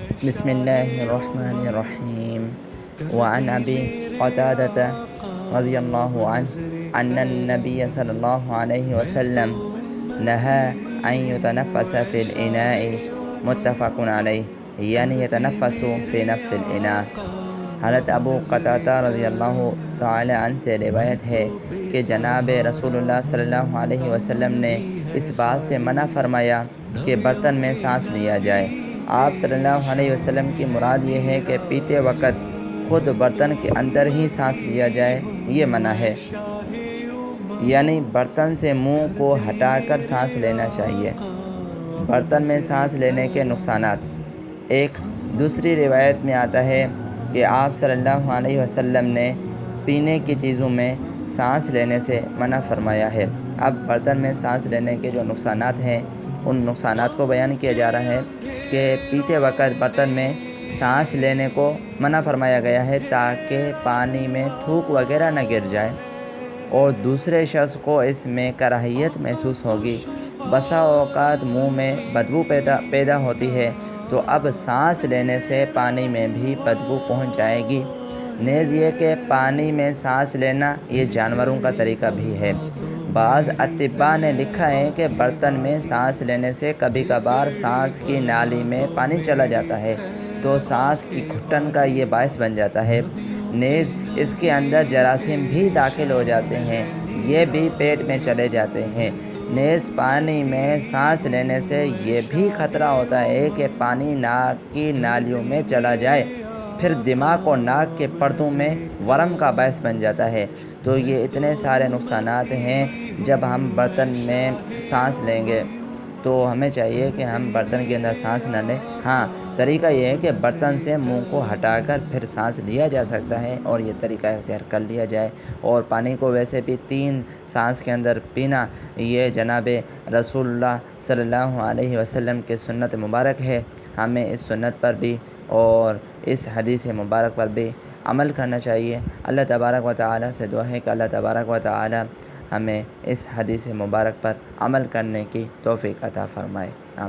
بسم الله الرحمن الرحيم. وعن أبي قتادة رضي الله عنه أن النبي صلى الله عليه وسلم نهى أن يتنفس في الإناء متفق علیہ، یعنی يتنفس في نفس الإناء۔ حضرت ابو قتادہ رضی اللہ تعالی عنہ سے روایت ہے کہ جناب رسول اللہ صلی اللہ علیہ وسلم نے اس بات سے منع فرمایا کہ برتن میں سانس لیا جائے۔ آپ صلی اللہ علیہ وسلم کی مراد یہ ہے کہ پیتے وقت خود برتن کے اندر ہی سانس لیا جائے، یہ منع ہے، یعنی برتن سے منہ کو ہٹا کر سانس لینا چاہیے۔ برتن میں سانس لینے کے نقصانات۔ ایک دوسری روایت میں آتا ہے کہ آپ صلی اللہ علیہ وسلم نے پینے کی چیزوں میں سانس لینے سے منع فرمایا ہے۔ اب برتن میں سانس لینے کے جو نقصانات ہیں ان نقصانات کو بیان کیا جا رہا ہے کہ پیتے وقت برتن میں سانس لینے کو منع فرمایا گیا ہے تاکہ پانی میں تھوک وغیرہ نہ گر جائے اور دوسرے شخص کو اس میں کراہیت محسوس ہوگی۔ بسا اوقات منہ میں بدبو پیدا ہوتی ہے تو اب سانس لینے سے پانی میں بھی بدبو پہنچ جائے گی۔ نیز یہ کہ پانی میں سانس لینا یہ جانوروں کا طریقہ بھی ہے۔ بعض اطباء نے لکھا ہے کہ برتن میں سانس لینے سے کبھی کبھار سانس کی نالی میں پانی چلا جاتا ہے تو سانس کی گھٹن کا یہ باعث بن جاتا ہے۔ نیز اس کے اندر جراثیم بھی داخل ہو جاتے ہیں، یہ بھی پیٹ میں چلے جاتے ہیں۔ نیز پانی میں سانس لینے سے یہ بھی خطرہ ہوتا ہے کہ پانی ناک کی نالیوں میں چلا جائے، پھر دماغ اور ناک کے پردوں میں ورم کا باعث بن جاتا ہے۔ تو یہ اتنے سارے نقصانات ہیں جب ہم برتن میں سانس لیں گے تو ہمیں چاہیے کہ ہم برتن کے اندر سانس نہ لیں۔ ہاں، طریقہ یہ ہے کہ برتن سے منہ کو ہٹا کر پھر سانس لیا جا سکتا ہے اور یہ طریقہ اختیار کر لیا جائے۔ اور پانی کو ویسے بھی 3 سانس کے اندر پینا یہ جناب رسول اللہ صلی اللہ علیہ وسلم کی سنت مبارک ہے۔ ہمیں اس سنت پر بھی اور اس حدیث مبارک پر بھی عمل کرنا چاہیے۔ اللہ تبارک و تعالی سے دعا ہے کہ اللہ تبارک و تعالی ہمیں اس حدیث مبارک پر عمل کرنے کی توفیق عطا فرمائے۔ آمین۔